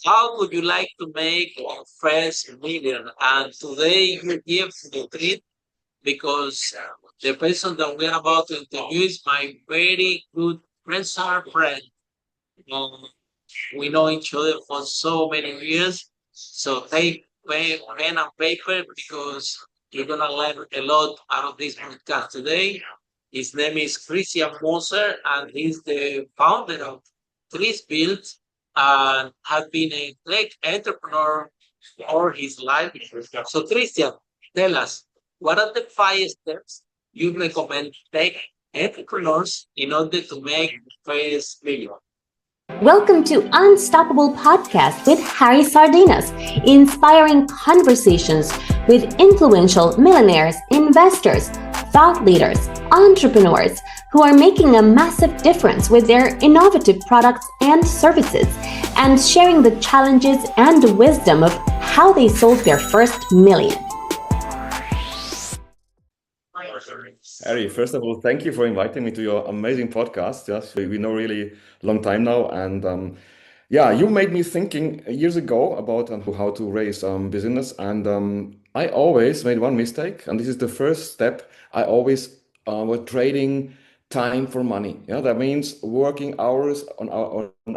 How would you like to make your first million? And today you give the treat because the person that we're about to interview is my very good friend. Um, we know each other for so many years. So take pen and paper because you're gonna learn a lot out of this podcast today. His name is Christian Moser, and he's the founder of Trees Built and has been a tech entrepreneur all his life. So, Christian, tell us what are the 5 steps you recommend tech entrepreneurs in order to make first million? Welcome to Unstoppable Podcast with Harry Sardinas, inspiring conversations with influential millionaires, investors, thought leaders, entrepreneurs who are making a massive difference with their innovative products and services, and sharing the challenges and wisdom of how they sold their first million. Harry, first of all, thank you for inviting me to your amazing podcast. Yes, we know really long time now, and yeah, you made me thinking years ago about how to raise business, and I always made one mistake, and this is the first step. I always were trading time for money. Yeah, that means working hours on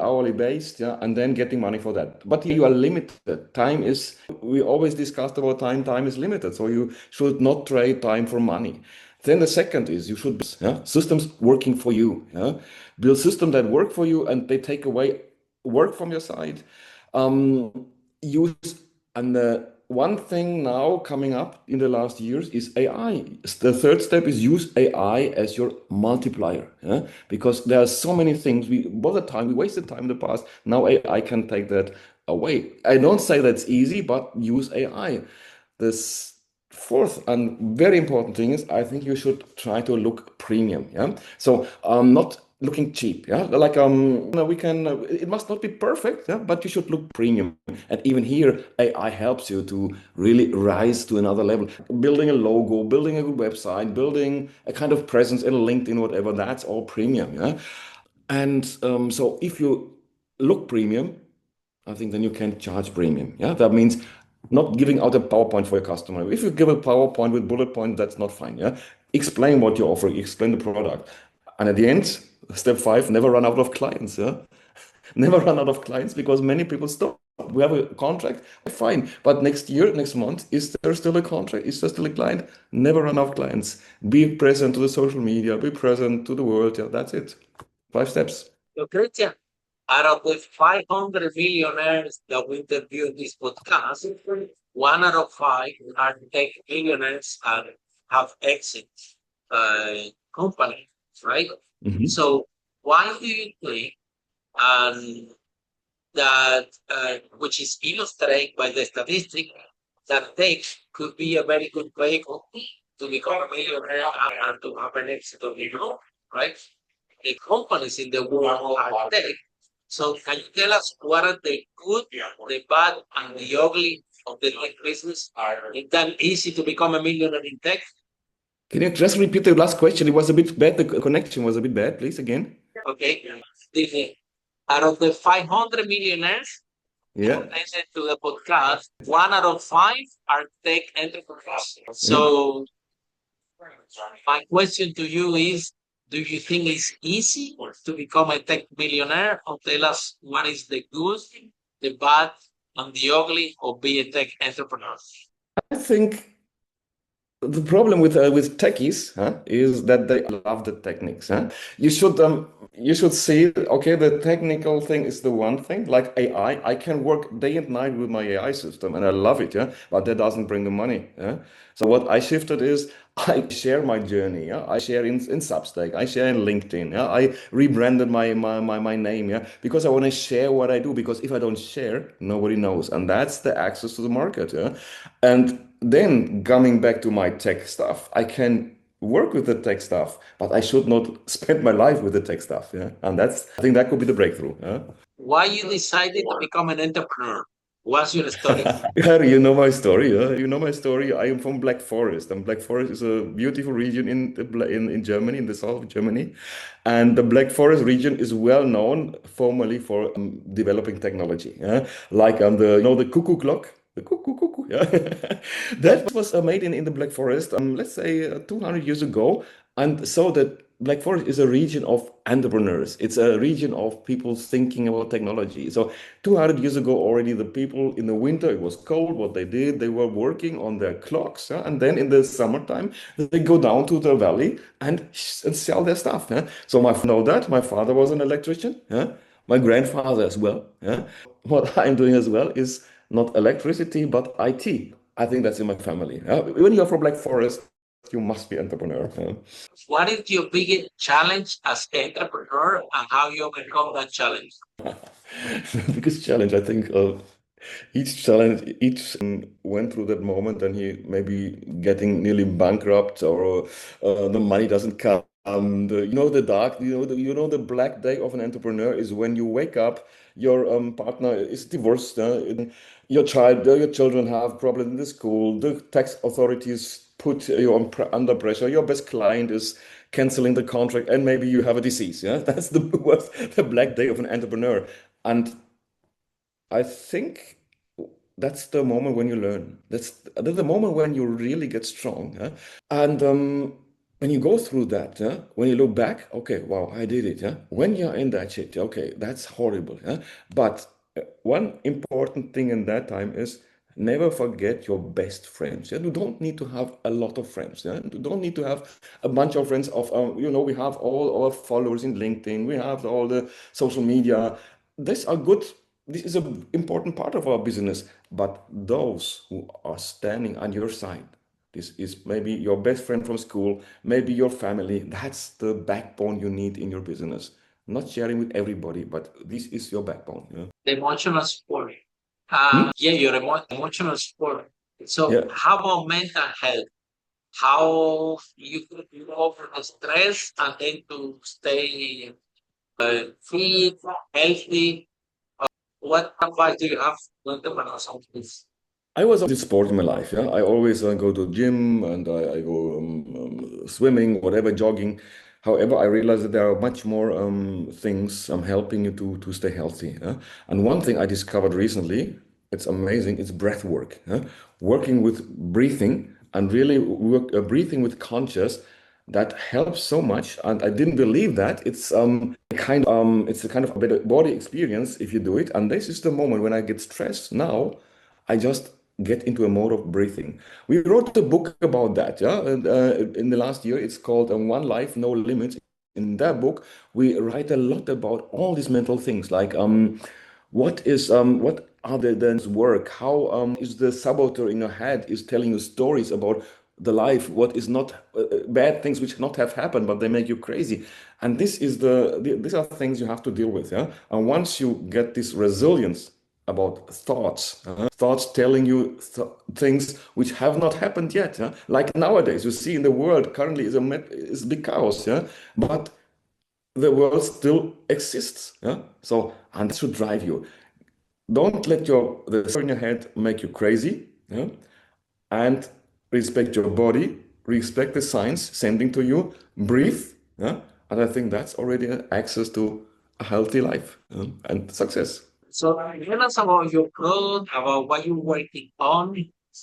hourly based, yeah, and then getting money for that. But here you are limited. Time is. We always discussed about time. Time is limited, so you should not trade time for money. Then the second is you should systems working for you. Yeah? Build systems that work for you and they take away work from your side. Use and one thing now coming up in the last years is AI. The third step is use AI as your multiplier. Yeah? Because there are so many things we wasted time in the past. Now AI can take that away. I don't say that's easy, but use AI. This fourth and very important thing is I think you should try to look premium. Yeah. So not looking cheap. Yeah. Like we can it must not be perfect. Yeah. But you should look premium. And even here AI helps you to really rise to another level. Building a logo, building a good website, building a kind of presence in LinkedIn, whatever. That's all premium. Yeah. And so if you look premium, I think then you can charge premium. Yeah, that means not giving out a PowerPoint for your customer. If you give a PowerPoint with bullet points, that's not fine. Yeah, explain what you're offering, explain the product, and at the end, step five: never run out of clients. Yeah, never run out of clients because many people stop. We have a contract, fine, but next year, next month, is there still a contract? Is there still a client? Never run out of clients. Be present to the social media. Be present to the world. Yeah, that's it. 5 steps. So, Christian, out of the 500 millionaires that we interviewed in this podcast, 1 out of 5 are tech millionaires and have exit companies, right? Mhm. So why do you think um, that, which is illustrated by the statistic, that tech could be a very good vehicle to become a millionaire and to have an exit of your own, right? The companies in the world are tech. So can you tell us what are the good, the bad, and the ugly of the tech business? Is that easy to become a millionaire in tech? Can you just repeat the last question? It was a bit bad. The connection was a bit bad. Please again. Okay. The, out of the 500 millionaires Yeah. attended to the podcast, 1 out of 5 are tech entrepreneurs. Yeah. So my question to you is, do you think it's easy to become a tech millionaire? Or tell us what is the good, the bad, and the ugly of being a tech entrepreneur? I think the problem with techies is that they love the techniques. You should see, okay, the technical thing is the one thing, like AI. I can work day and night with my AI system, and I love it. Yeah, but that doesn't bring the money. Yeah. So what I shifted is I share my journey. Yeah, I share in Substack. I share in LinkedIn. Yeah, I rebranded my name. Yeah, because I want to share what I do. Because if I don't share, nobody knows, and that's the access to the market. Yeah, and then coming back to my tech stuff, I can work with the tech stuff, but I should not spend my life with the tech stuff. Yeah. And I think that could be the breakthrough. Yeah. Why you decided to become an entrepreneur? What's your story? Harry, you know my story. You know my story. I am from Black Forest, and Black Forest is a beautiful region in Germany, in the south of Germany. And the Black Forest region is well known formally for developing technology. Yeah? Like the the cuckoo clock. The cuckoo, cuckoo, yeah. That was made in the Black Forest, let's say 200 years ago. And so that Black Forest is a region of entrepreneurs. It's a region of people thinking about technology. So 200 years ago already, the people in the winter, it was cold, what they did, they were working on their clocks. Yeah? And then in the summertime, they go down to the valley and sell their stuff. Yeah? So my know that my father was an electrician. Yeah? My grandfather as well. Yeah? What I'm doing as well is not electricity, but IT. I think that's in my family. Yeah? When you're from Black Forest, you must be entrepreneur. Yeah? What is your biggest challenge as entrepreneur and how you overcome that challenge? The biggest challenge, I think, each challenge, each went through that moment, and he maybe getting nearly bankrupt, or the money doesn't come. The dark, the black day of an entrepreneur is when you wake up, your partner is divorced, your children have problems in the school, the tax authorities put you under pressure, your best client is canceling the contract, and maybe you have a disease. Yeah, that's the worst, the black day of an entrepreneur. And I think that's the moment when you learn. That's the moment when you really get strong. Yeah? And when you go through that, yeah, when you look back, okay, wow, I did it. Yeah? When you're in that shit, okay, that's horrible. Yeah? But one important thing in that time is never forget your best friends. Yeah? You don't need to have a lot of friends. Yeah? You don't need to have a bunch of friends of, we have all our followers in LinkedIn. We have all the social media. These are good. This is an important part of our business. But those who are standing on your side, this is maybe your best friend from school, maybe your family. That's the backbone you need in your business. Not sharing with everybody, but this is your backbone. Yeah. The emotional support. Hmm? Yeah, your emotional support. So, Yeah. how about mental health? How you could over the stress and then to stay fit, healthy? What advice do you have to entrepreneurs on this? I was into sport in my life. Yeah, I always go to gym, and I go swimming, whatever, jogging. However, I realized that there are much more things helping you to stay healthy. Yeah? And one thing I discovered recently, it's amazing. It's breath work. Yeah? Working with breathing and really breathing with conscious. That helps so much, and I didn't believe that. It's a kind of a better body experience if you do it. And this is the moment when I get stressed now. I just get into a mode of breathing. We wrote a book about that, yeah, in the last year. It's called One Life, No Limits. In that book, we write a lot about all these mental things, like what are the work? How is the saboteur in your head is telling you stories about the life, what is not bad things which not have happened, but they make you crazy. And these are things you have to deal with, yeah. And once you get this resilience about thoughts, thoughts telling you things which have not happened yet. Yeah? Like nowadays, you see in the world currently is a big chaos, yeah, but the world still exists. Yeah, so and that should drive you. Don't let the story in your head make you crazy. Yeah, and respect your body, respect the signs sending to you. Breathe. Yeah, and I think that's already access to a healthy life, and success. So, tell us about your product, about what you're working on,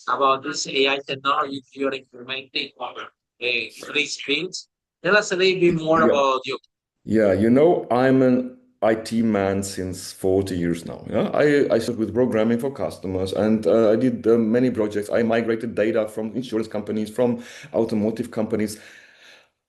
about this AI technology you're implementing on three streams. Tell us a little bit more Yeah. about your. Yeah, I'm an IT man since 40 years now. Yeah, I started with programming for customers, and I did many projects. I migrated data from insurance companies, from automotive companies.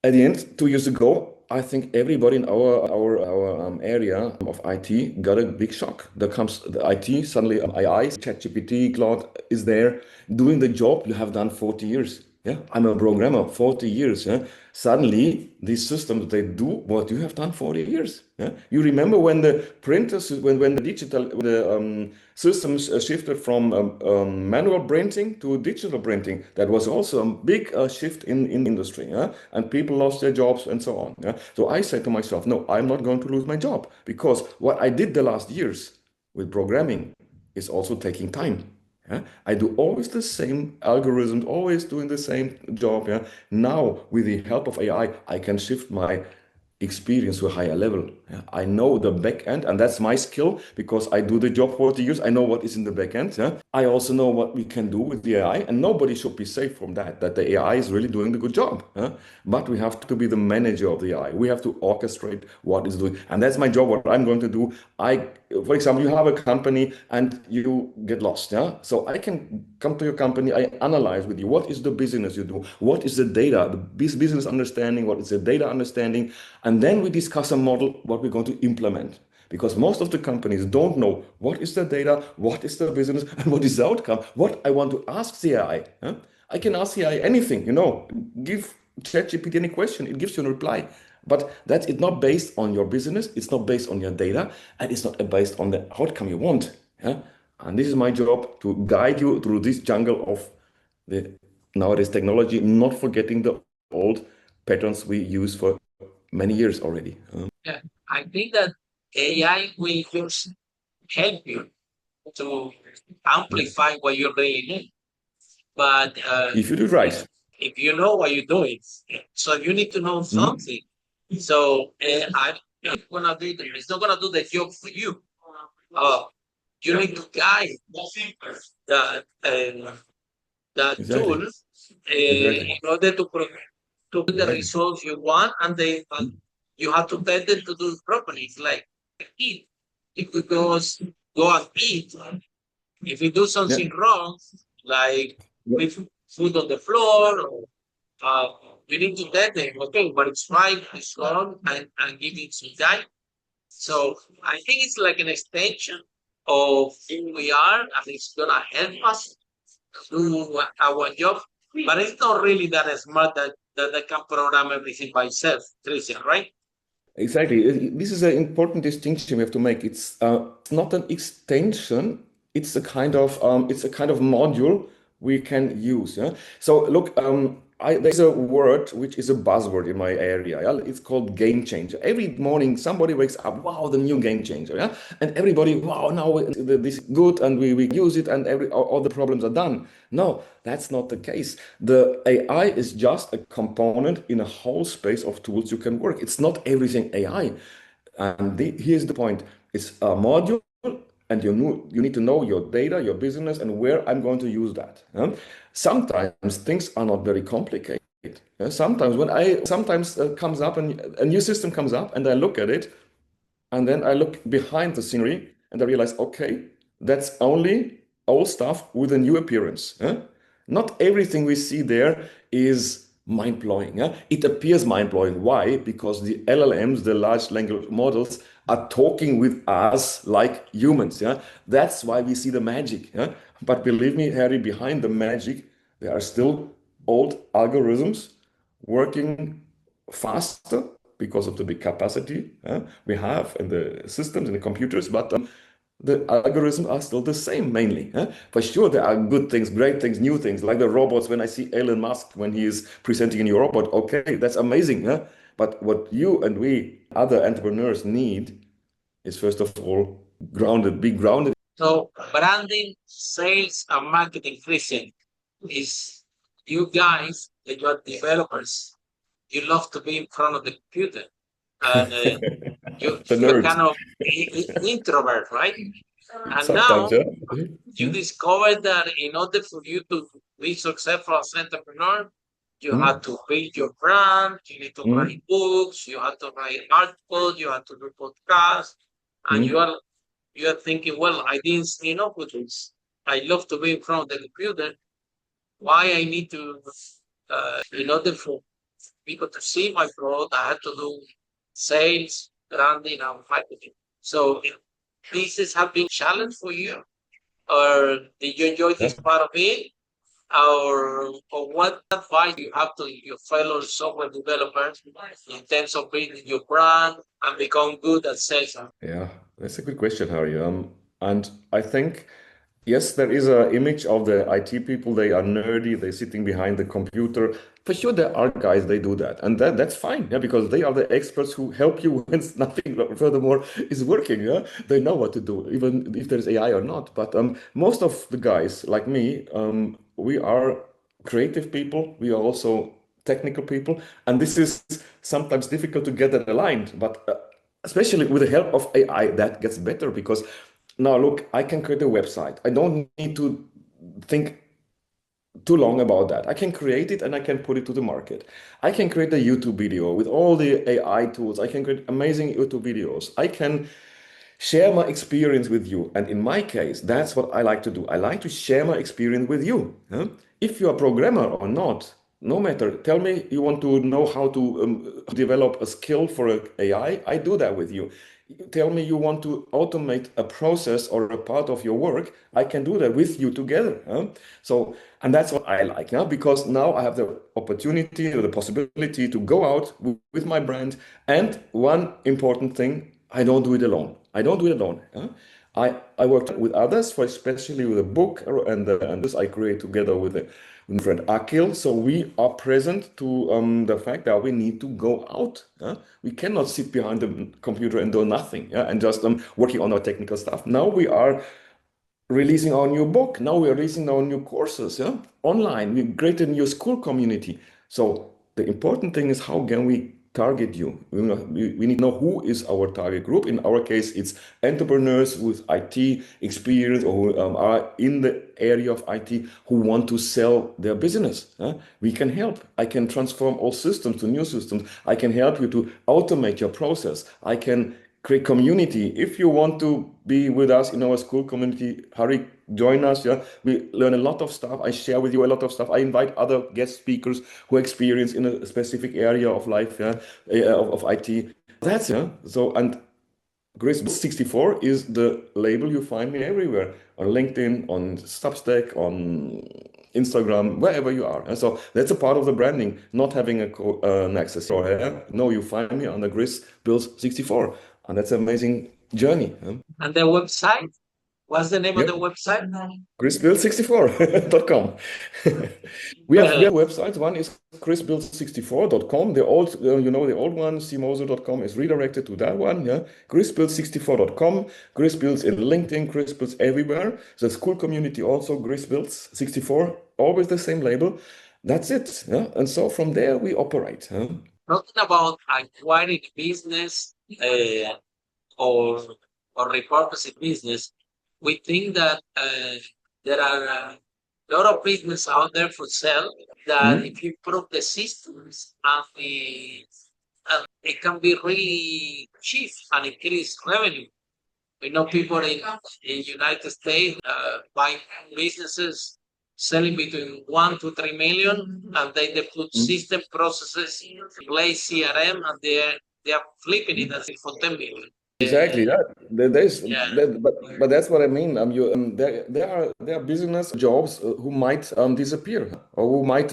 At the end, 2 years ago, I think everybody in our area of IT got a big shock. There comes the IT, suddenly AI, ChatGPT, Claude is there doing the job you have done 40 years. Yeah, I'm a programmer, 40 years. Yeah? Suddenly, these systems, they do what you have done 40 years. Yeah? You remember when the printers, when the digital, the systems shifted from manual printing to digital printing. That was also a big shift in industry, yeah? And people lost their jobs and so on. Yeah? So I said to myself, no, I'm not going to lose my job, because what I did the last years with programming, is also taking time. Yeah? I do always the same algorithm, always doing the same job. Yeah? Now, with the help of AI, I can shift my experience to a higher level. Yeah? I know the back end, and that's my skill because I do the job for 40 years. I know what is in the back end. Yeah? I also know what we can do with the AI, and nobody should be safe from that the AI is really doing the good job. Yeah? But we have to be the manager of the AI. We have to orchestrate what is doing. And that's my job, what I'm going to do. For example, you have a company and you get lost. Yeah. So I can come to your company, I analyze with you, what is the business you do? What is the data, the business understanding? What is the data understanding? And then we discuss a model, what we're going to implement. Because most of the companies don't know what is the data, what is the business, and what is the outcome. What I want to ask the AI. Huh? I can ask the AI anything, give ChatGPT any question, it gives you a reply. But that's it's not based on your business, it's not based on your data, and it's not based on the outcome you want. Yeah? And this is my job to guide you through this jungle of the nowadays technology, not forgetting the old patterns we use for many years already. Yeah, I think that AI will just help you to amplify what you really need. But If you do it right. if you know what you're doing, so you need to know something. So I'm gonna do it's not gonna do the job for you. Uh, you need to guide that that Exactly. tool Exactly. in order to get the results you want, and then you have to tell them to do it properly. It's like eat. If you go and eat, if you do something wrong, like with food on the floor, or, you need to tell them, okay, but it's right, it's wrong, and give it some time. So I think it's like an extension of who we are, and it's gonna help us do our job. But it's not really that smart that they can program everything by itself, Christian, right? Exactly. This is an important distinction we have to make. It's not an extension. It's a kind of module we can use. Yeah. So look, there's a word which is a buzzword in my area. Yeah? It's called game changer. Every morning somebody wakes up, wow, the new game changer. Yeah, and everybody, wow, now this is good, and we use it, and all the problems are done. No, that's not the case. The AI is just a component in a whole space of tools you can work. It's not everything AI. And here's the point. It's a module, and you need to know your data, your business, and where I'm going to use that. Sometimes things are not very complicated. Sometimes comes up and a new system comes up, and I look at it, and then I look behind the scenery and I realize, okay, that's only old stuff with a new appearance. Not everything we see there is mind blowing. It appears mind blowing. Why? Because the LLMs, the large language models, are talking with us like humans. That's why we see the magic. But believe me, Harry, behind the magic, there are still old algorithms working faster because of the big capacity we have in the systems, in the computers, but the algorithms are still the same mainly. For sure, there are good things, great things, new things, like the robots. When I see Elon Musk, when he is presenting a new robot, okay, that's amazing. But what you and we, other entrepreneurs, need is, first of all, be grounded. So branding, sales, and marketing, Christian, is you guys that you are developers. You love to be in front of the computer, and The you're nerds. kind of introvert, right? And Sometimes, now yeah. you discovered that in order for you to be successful as an entrepreneur, you have to build your brand, you need to write books, you have to write articles, you have to do podcasts, and you are thinking, well, I didn't sign up with this. I love to be in front of the computer. Why I need to, in order for people to see my product, I have to do sales, branding, and marketing. So pieces have been challenged for you, or did you enjoy this part of it? Or what advice you have to your fellow software developers in terms of building your brand and become good at sales? Yeah, that's a good question, Harry. And I think, yes, there is an image of the IT people. They are nerdy. They're sitting behind the computer. For sure, there are guys they do that, and that's fine, yeah, because they are the experts who help you when nothing furthermore is working. Yeah, they know what to do, even if there's AI or not. But most of the guys like me, we are creative people. We are also technical people, and this is sometimes difficult to get that aligned. But especially with the help of AI, that gets better because now look, I can create a website. I don't need to think too long about that. I can create it and I can put it to the market. I can create a YouTube video with all the AI tools. I can create amazing YouTube videos. I can share my experience with you. And in my case, that's what I like to do. I like to share my experience with you. Huh? If you're a programmer or not, no matter, tell me you want to know how to develop a skill for AI, I do that with you. You tell me you want to automate a process or a part of your work, I can do that with you together. Huh? So, and that's what I like, yeah? Because now I have the opportunity or the possibility to go out with my brand. And one important thing, I don't do it alone. I don't do it alone. Huh? I work with others, for especially with a book and this I create together with my friend Akil. So we are present to the fact that we need to go out. Yeah? We cannot sit behind the computer and do nothing, yeah? And just working on our technical stuff. Now we are releasing our new book. Now we are releasing our new courses, yeah, online. We created a new school community. So the important thing is how can we target you? We need to know who is our target group. In our case, it's entrepreneurs with IT experience or who are in the area of IT who want to sell their business. We can help. I can transform all systems to new systems. I can help you to automate your process. I can create community. If you want to be with us in our school community, hurry, join us. Yeah, we learn a lot of stuff. I share with you a lot of stuff. I invite other guest speakers who experience in a specific area of life, yeah, of IT. That's yeah. So and Chris64 is the label you find me everywhere on LinkedIn, on Substack, on Instagram, wherever you are. And so that's a part of the branding, not having an access or no, you find me on the Chris Builds 64, and that's an amazing journey. And the website? What's the name of the Yep. website? chrisbuild64.com. We have websites. One is chrisbuild64.com. The old, the old one, cmoser.com is redirected to that one. Yeah, chrisbuild64.com. Chris Builds in LinkedIn. Chris Builds everywhere. The school community also Chris Builds 64. Always the same label. That's it. Yeah, and so from there we operate. Talking about acquiring business or repurposing business, we think that there are a lot of business out there for sale that if you improve the systems and it can be really cheap and increase revenue. We know people in United States buy businesses selling between 1 to 3 million, and they put system processes, place CRM, and they are flipping it as if for 10 million. Exactly. There's Yeah. but that's what I mean. There are business jobs who might disappear or who might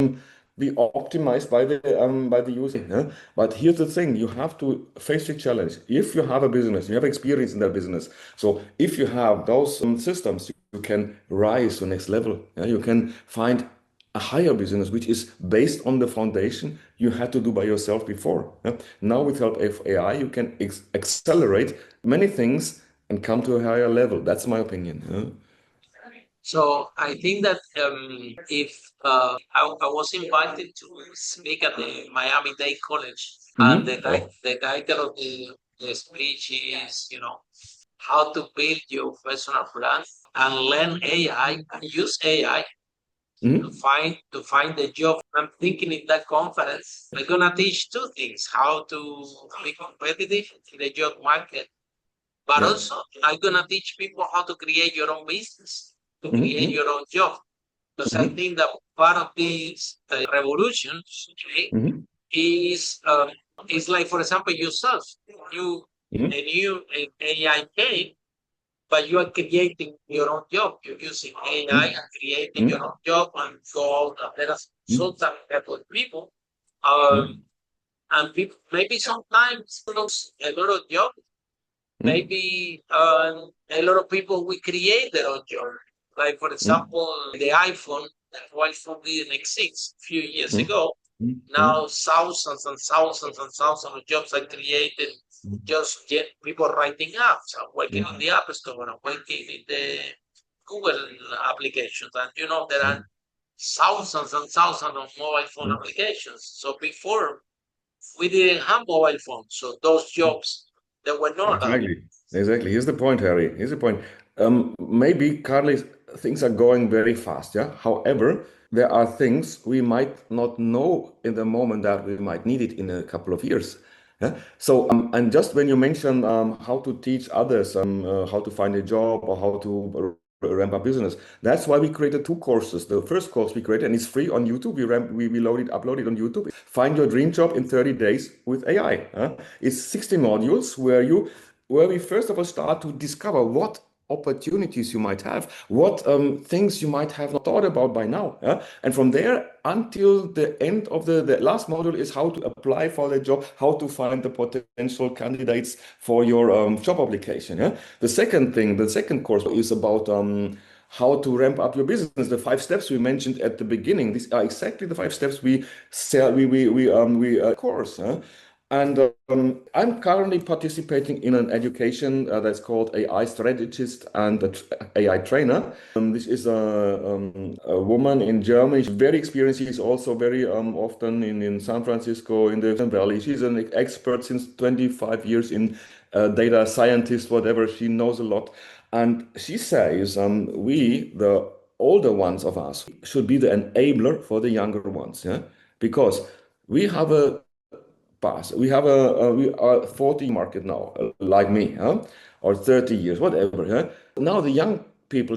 be optimized by the user. But here's the thing: you have to face the challenge. If you have a business, you have experience in that business. So if you have those systems, you can rise to the next level. You can find a higher business, which is based on the foundation you had to do by yourself before. Now, with help of AI, you can accelerate many things and come to a higher level. That's my opinion. So I think that if I was invited to speak at the Miami Dade College, and the title of the speech is, how to build your personal brand and learn AI and use AI to find the job. I'm thinking in that conference, we're gonna teach two things: how to be competitive in the job market, but also I'm gonna teach people how to create your own business, to create your own job. Because I think that part of this revolution is like, for example, yourself. A new AI came, but you are creating your own job. You're using AI and creating your own job and go. There are so talented people, and people maybe sometimes lose a lot of jobs. Maybe a lot of people will create their own job. Like, for example, the iPhone, that mobile phone didn't exist a few years ago. Now thousands and thousands and thousands of jobs are created. Just get people writing apps and working on the App Store and working in the Google applications. And there are thousands and thousands of mobile phone applications. So before we didn't have mobile phones, so those jobs they were not done. Exactly. Here's the point, Harry. Here's the point. Maybe currently things are going very fast, yeah. However, there are things we might not know in the moment that we might need it in a couple of years. Yeah. So, and just when you mention how to teach others how to find a job or how to ramp up business, that's why we created two courses. The first course we created, and it's free on YouTube. We upload it on YouTube. Find your dream job in 30 days with AI. It's 60 modules where we first of all start to discover what opportunities you might have, what things you might have not thought about by now. And from there until the end of the last module is how to apply for the job, how to find the potential candidates for your job application. The second course is about how to ramp up your business. The 5 steps we mentioned at the beginning. These are exactly the 5 steps we sell. We course. And I'm currently participating in an education that's called AI Strategist and AI Trainer. This is a woman in Germany. She's very experienced. She's also very often in San Francisco, in the Valley. She's an expert since 25 years in data scientist, whatever. She knows a lot. And she says we, the older ones of us, should be the enabler for the younger ones. Yeah? Because we have a pass. We are 40 market now, like me, or 30 years, whatever. Now the young people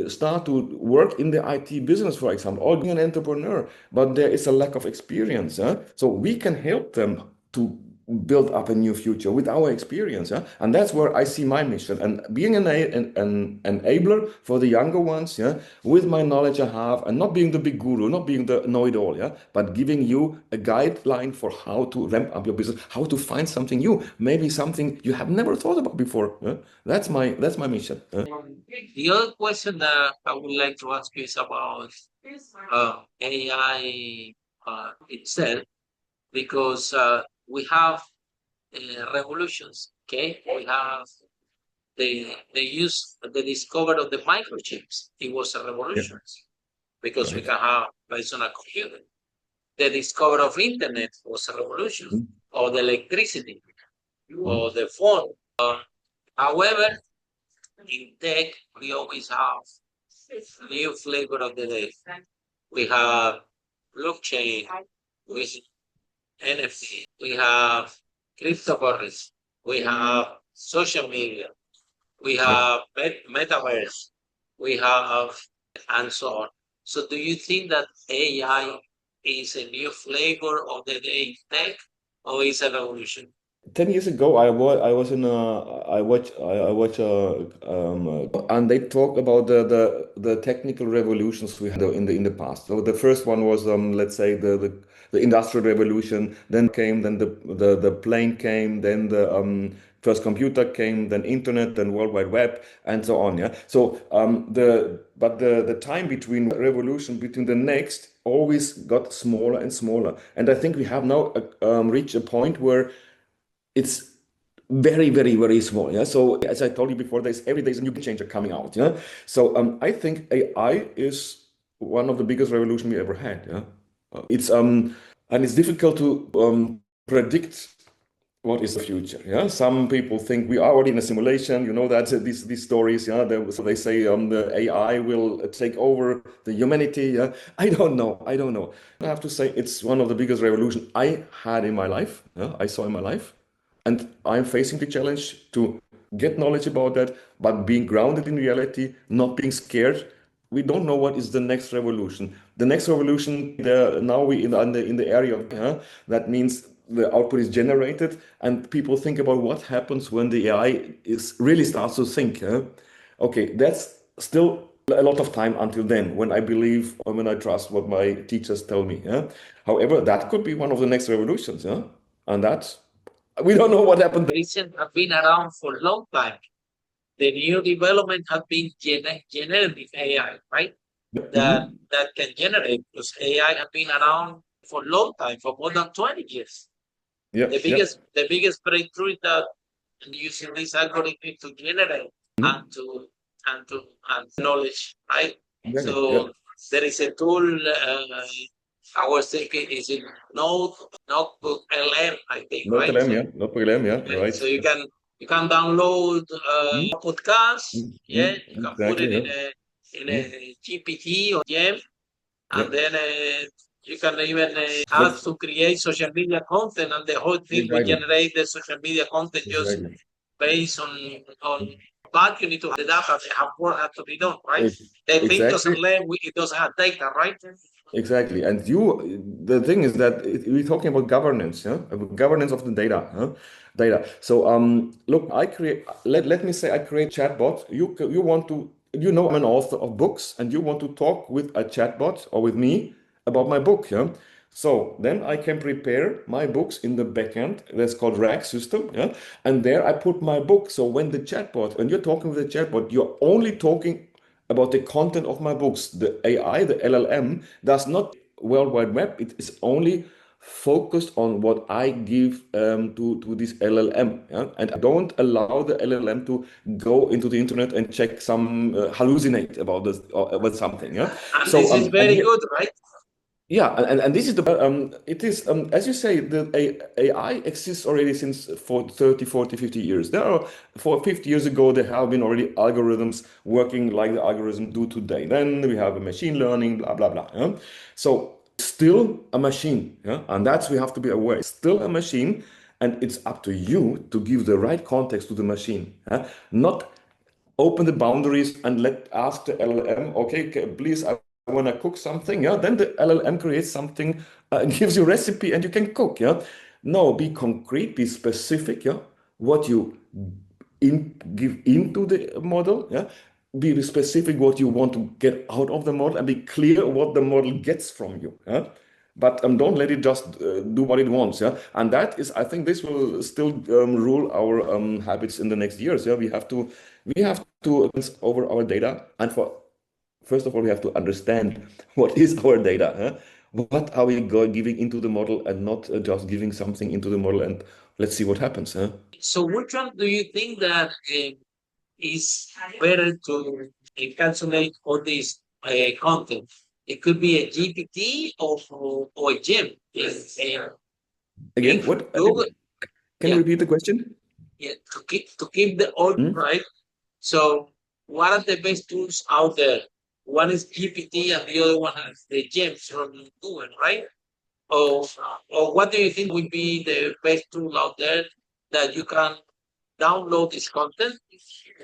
start to work in the IT business, for example, or being an entrepreneur, but there is a lack of experience. So we can help them to build up a new future with our experience. And that's where I see my mission, and being an enabler for the younger ones, with my knowledge I have, and not being the big guru, not being the know-it-all, but giving you a guideline for how to ramp up your business, how to find something new, maybe something you have never thought about before. That's my mission. The other question that I would like to ask you is about AI itself, because we have revolutions. Okay, we have the discovery of the microchips. It was a revolution because we can have personal computer. The discovery of internet was a revolution, or the electricity, or the phone. However, in tech, we always have new flavor of the day. We have blockchain, with NFT, we have cryptocurrency, we have social media, we have metaverse, we have, and so on. So do you think that AI is a new flavor of the day in tech, or is a revolution? 10 years ago, I was in a I watch and they talk about the technical revolutions we had in the past. So the first one was let's say the industrial revolution. Then the plane came. Then the first computer came. Then internet. Then World Wide Web, and so on. Yeah. So the time between revolution between the next always got smaller and smaller. And I think we have now reached a point where it's very, very, very small. Yeah. So as I told you before, every day is a new game changer coming out. Yeah. So I think AI is one of the biggest revolution we ever had. Yeah. It's and it's difficult to predict what is the future. Yeah. Some people think we are already in a simulation. You know that these stories. Yeah. They say the AI will take over the humanity. Yeah. I don't know. I have to say it's one of the biggest revolution I had in my life. Yeah. I saw in my life. And I'm facing the challenge to get knowledge about that, but being grounded in reality, not being scared. We don't know what is the next revolution. The next revolution, now we in the area of that means the output is generated, and people think about what happens when the AI really starts to think. Okay, that's still a lot of time until then, when I believe or when I trust what my teachers tell me. However, that could be one of the next revolutions. And that's we don't know what happened. Recent have been around for a long time. The new development have been generative AI, right? That can generate, because AI have been around for a long time, for more than 20 years. Yeah, The biggest breakthrough is that using this algorithm to generate and to and knowledge, right? exactly. So there is a tool. I was thinking is it Notebook LM, I think, No right? problem, yeah, no problem, yeah, right. So you can download podcasts. Yeah, you can put Exactly, it yeah. in a GPT or Gem, Yeah. and then you can even ask to create social media content, and the whole thing will Exactly, generate the social media content just exactly. based on but you need to have the data. The have work has to be done, right? The thing doesn't Exactly. learn; it doesn't have data, right? Exactly. And the thing is that we're talking about governance, yeah, about governance of the data, huh? Data. So, look, let me say I create chatbot. You want to, I'm an author of books and you want to talk with a chatbot or with me about my book, yeah. So then I can prepare my books in the backend. That's called RAG system, yeah. And there I put my book. So when you're talking with the chatbot, you're only talking about the content of my books. The AI, the LLM, does not World Wide Web. It is only focused on what I give to this LLM, yeah? And I don't allow the LLM to go into the internet and check some hallucinate about this or about something. Yeah. And So this is and very here, good, right? yeah, and this is it is as you say, the AI exists already since for 30, 40, 50 years. There are for 50 years ago there have been already algorithms working like the algorithm do today. Then we have a machine learning, blah blah blah. Yeah? So still a machine, yeah, and that's we have to be aware. It's still a machine, and it's up to you to give the right context to the machine, yeah? Not open the boundaries and let ask the LLM, okay, please, I want to cook something. Yeah, then the LLM creates something, gives you recipe, and you can cook. Yeah, no, be concrete, be specific. Yeah, what you give into the model. Yeah, be specific what you want to get out of the model, and be clear what the model gets from you. Yeah. But don't let it just do what it wants, yeah. And that is, I think, this will still rule our habits in the next years. Yeah, we have to over our data, and for first of all, we have to understand what is our data. Huh? What are we giving into the model, and not just giving something into the model, and let's see what happens. Huh? So which one do you think that is better to encapsulate all this content? It could be a GPT or a gem. Again, If what? Google, Can you yeah, repeat the question? yeah, to keep the order Hmm? right. So what are the best tools out there? One is GPT and the other one is the gems from Google, right? Or or what do you think would be the best tool out there that you can download this content,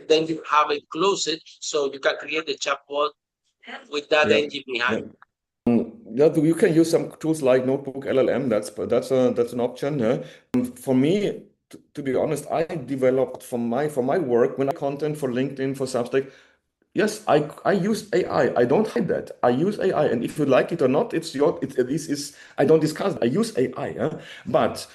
then you have it close it so you can create the chatbot with that Yeah. engine behind. Yeah. Yeah, you can use some tools like Notebook LLM. That's an option. Yeah. For me, to be honest, I developed for my work when I content for LinkedIn for Substack. Yes, I use AI. I don't hide that. I use AI, and if you like it or not, it's your. This is. I don't discuss. I use AI. Yeah? But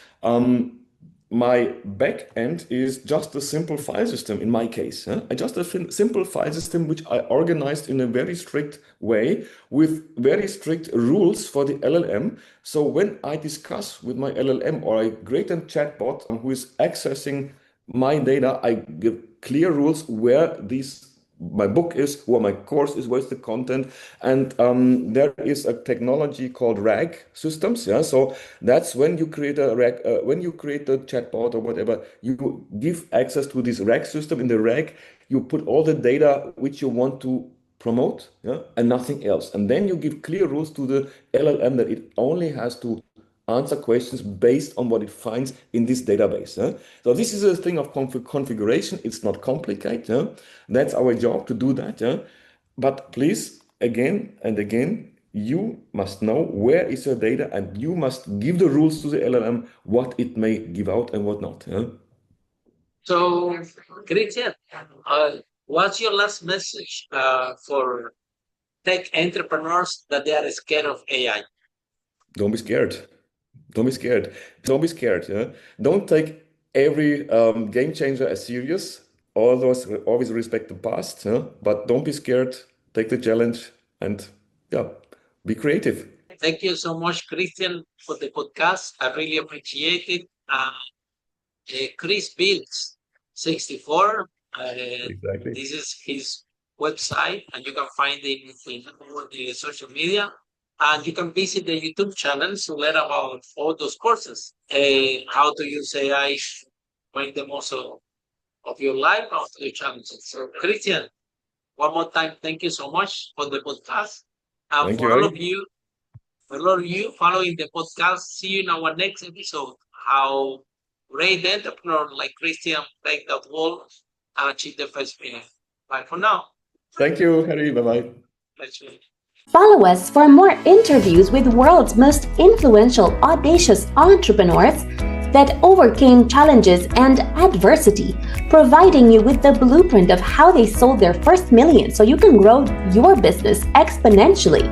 my back end is just a simple file system in my case. Yeah? I just a simple file system which I organized in a very strict way with very strict rules for the LLM. So when I discuss with my LLM or I create a chatbot who is accessing my data, I give clear rules where these my book is, where my course is, where's the content, and there is a technology called RAG systems. Yeah, so that's when you create a RAG, when you create a chatbot or whatever, you give access to this RAG system. In the RAG, you put all the data which you want to promote, yeah, and nothing else. And then you give clear rules to the LLM that it only has to answer questions based on what it finds in this database. So this is a thing of configuration. It's not complicated. That's our job to do that. But please, again and again, you must know where is your data, and you must give the rules to the LLM what it may give out and what not. So, Christian, what's your last message for tech entrepreneurs that they are scared of AI? Don't be scared. Don't be scared. Don't be scared. Yeah? Don't take every game changer as serious. Always respect the past, but don't be scared. Take the challenge and yeah, be creative. Thank you so much, Christian, for the podcast. I really appreciate it. Chris Bills 64. Exactly. This is his website, and you can find it in all the social media. And you can visit the YouTube channel to learn about all those courses. How to use AI, make the most of your life, of your challenges. So, Christian, one more time, thank you so much for the podcast. And Thank you, for all of Harry. you, following the podcast, see you in our next episode. How great entrepreneur like Christian break that wall and achieve the first million. Bye for now. Thank you, Harry. Bye-bye. Let's see. Follow us for more interviews with world's most influential, audacious entrepreneurs that overcame challenges and adversity, providing you with the blueprint of how they sold their first million so you can grow your business exponentially.